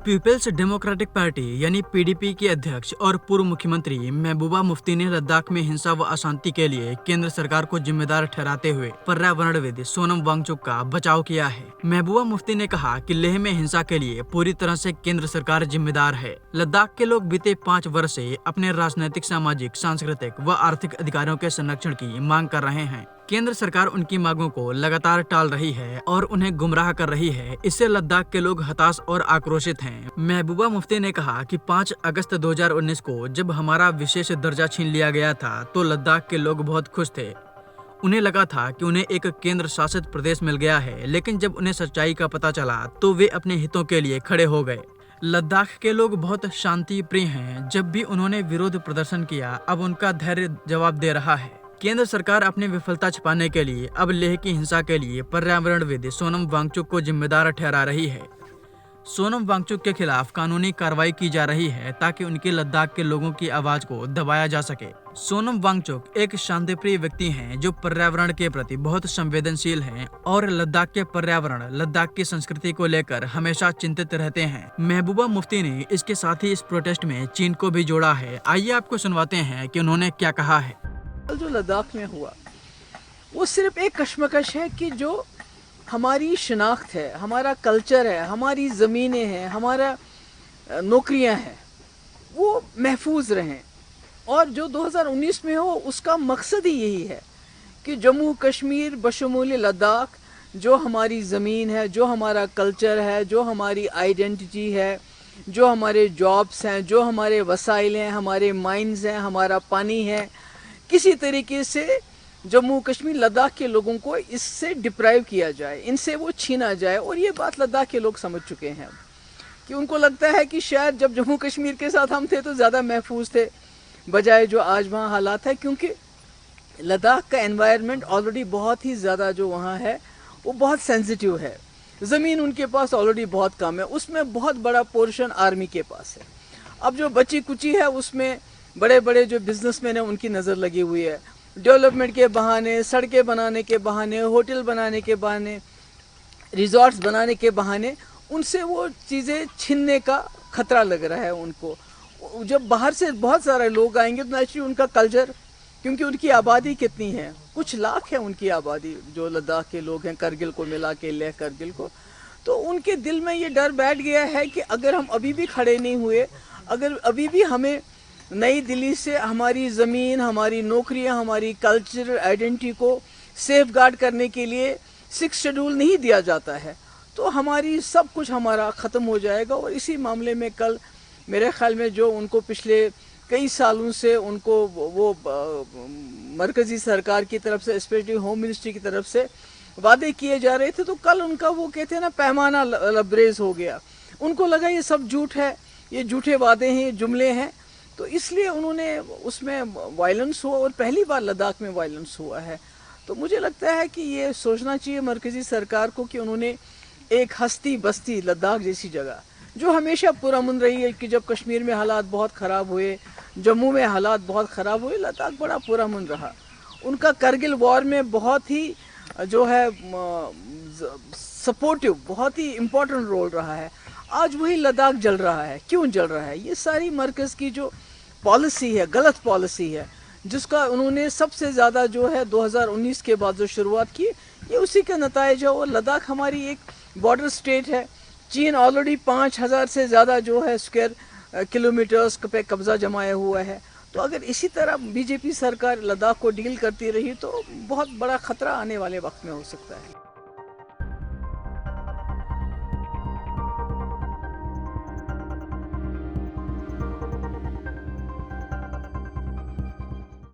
Peoples democratic party यानी PDP के अध्यक्ष और पूर्व मुख्यमंत्री महबूबा मुफ्ती ने लद्दाख में हिंसा व अशांति के लिए केंद्र सरकार को जिम्मेदार ठहराते हुए पर्यावरणविद सोनम वांगचुक का बचाव किया है। महबूबा मुफ्ती ने कहा कि लेह में हिंसा के लिए पूरी तरह से केंद्र सरकार जिम्मेदार है। लद्दाख के लोग बीते 5 वर्ष से अपने राजनीतिक, सामाजिक, सांस्कृतिक व आर्थिक अधिकारों के संरक्षण की मांग कर रहे हैं। केंद्र सरकार उनकी मांगों को लगातार टाल रही है और उन्हें गुमराह कर रही है। इससे लद्दाख के लोग हताश और आक्रोशित हैं। महबूबा मुफ्ती ने कहा कि 5 अगस्त 2019 को जब हमारा विशेष दर्जा छीन लिया गया था तो लद्दाख के लोग बहुत खुश थे। उन्हें लगा था कि उन्हें एक केंद्र शासित प्रदेश मिल गया है, लेकिन जब उन्हें सच्चाई का पता चला तो वे अपने हितों के लिए खड़े हो गए। लद्दाख के लोग बहुत शांति प्रिय हैं। जब भी उन्होंने विरोध प्रदर्शन किया, अब उनका धैर्य जवाब दे रहा है। केंद्र सरकार अपनी विफलता छिपाने के लिए अब लेह की हिंसा के लिए पर्यावरणविद सोनम वांगचुक को जिम्मेदार ठहरा रही है। सोनम वांगचुक के खिलाफ कानूनी कार्रवाई की जा रही है ताकि उनके लद्दाख के लोगों की आवाज को दबाया जा सके। सोनम वांगचुक एक शांतिप्रिय व्यक्ति हैं जो पर्यावरण के प्रति बहुत संवेदनशील हैं और लद्दाख के पर्यावरण, लद्दाख की संस्कृति को लेकर हमेशा चिंतित रहते हैं। महबूबा मुफ्ती ने इसके साथ ही इस प्रोटेस्ट में चीन को भी जोड़ा है। आइए आपको सुनवाते हैं कि उन्होंने क्या कहा है। जो लद्दाख में हुआ वो सिर्फ एक कश्मकश है कि जो हमारी शिनाख्त है, हमारा कल्चर है, हमारी ज़मीनें हैं, हमारा नौकरियां हैं, वो महफूज रहें। और जो 2019 में हो उसका मकसद ही यही है कि जम्मू कश्मीर बशमूल लद्दाख, जो हमारी ज़मीन है, जो हमारा कल्चर है, जो हमारी आइडेंटिटी है, जो हमारे जॉब्स हैं, जो हमारे वसाइल हैं, हमारे माइंस हैं, हमारा पानी है, किसी तरीके से जम्मू कश्मीर लद्दाख के लोगों को इससे डिप्राइव किया जाए, इनसे वो छीना जाए। और ये बात लद्दाख के लोग समझ चुके हैं कि उनको लगता है कि शायद जब जम्मू कश्मीर के साथ हम थे तो ज़्यादा महफूज थे बजाय जो आज वहाँ हालात है, क्योंकि लद्दाख का एनवायरनमेंट ऑलरेडी बहुत ही ज़्यादा जो वहाँ है वो बहुत सेंसिटिव है। ज़मीन उनके पास ऑलरेडी बहुत कम है, उसमें बहुत बड़ा पोर्शन आर्मी के पास है। अब जो बची कुची है उसमें बड़े बड़े जो बिजनेसमैन हैं उनकी नज़र लगी हुई है। डेवलपमेंट के बहाने, सड़कें बनाने के बहाने, होटल बनाने के बहाने, रिजॉर्ट्स बनाने के बहाने उनसे वो चीज़ें छीनने का खतरा लग रहा है उनको। जब बाहर से बहुत सारे लोग आएंगे तो नेचुरली उनका कल्चर, क्योंकि उनकी आबादी कितनी है, कुछ लाख है उनकी आबादी जो लद्दाख के लोग हैं, करगिल को मिला के, लेह करगिल को, तो उनके दिल में ये डर बैठ गया है कि अगर हम अभी भी खड़े नहीं हुए, अगर अभी भी हमें नई दिल्ली से हमारी ज़मीन, हमारी नौकरियां, हमारी कल्चरल आइडेंटिटी को सेफ गार्ड करने के लिए 6 शेड्यूल नहीं दिया जाता है तो हमारी सब कुछ हमारा ख़त्म हो जाएगा। और इसी मामले में कल मेरे ख्याल में जो उनको पिछले कई सालों से उनको वो मरकज़ी सरकार की तरफ से, स्पेशली होम मिनिस्ट्री की तरफ से वादे किए जा रहे थे, तो कल उनका वो कहते हैं ना पैमाना लबरेज हो गया। उनको लगा ये सब झूठ है, ये झूठे वादे हैं, ये जुमले हैं, तो इसलिए उन्होंने उसमें वायलेंस हुआ और पहली बार लद्दाख में वायलेंस हुआ है। तो मुझे लगता है कि ये सोचना चाहिए मरकज़ी सरकार को कि उन्होंने एक हस्ती बस्ती लद्दाख जैसी जगह जो हमेशा पुरअमन रही है, कि जब कश्मीर में हालात बहुत ख़राब हुए, जम्मू में हालात बहुत ख़राब हुए, लद्दाख बड़ा पुरअमन रहा। उनका करगिल वॉर में बहुत ही जो है सपोर्टिव, बहुत ही इम्पोर्टेंट रोल रहा है। आज वही लद्दाख जल रहा है। क्यों जल रहा है? ये सारी मरकज़ की जो पॉलिसी है, गलत पॉलिसी है, जिसका उन्होंने सबसे ज़्यादा जो है 2019 के बाद जो शुरुआत की, ये उसी का नताइज है। और लद्दाख हमारी एक बॉर्डर स्टेट है। चीन ऑलरेडी 5000 से ज़्यादा जो है स्क्वायर किलोमीटर्स पे कब्ज़ा जमाया हुआ है। तो अगर इसी तरह बीजेपी सरकार लद्दाख को डील करती रही तो बहुत बड़ा ख़तरा आने वाले वक्त में हो सकता है।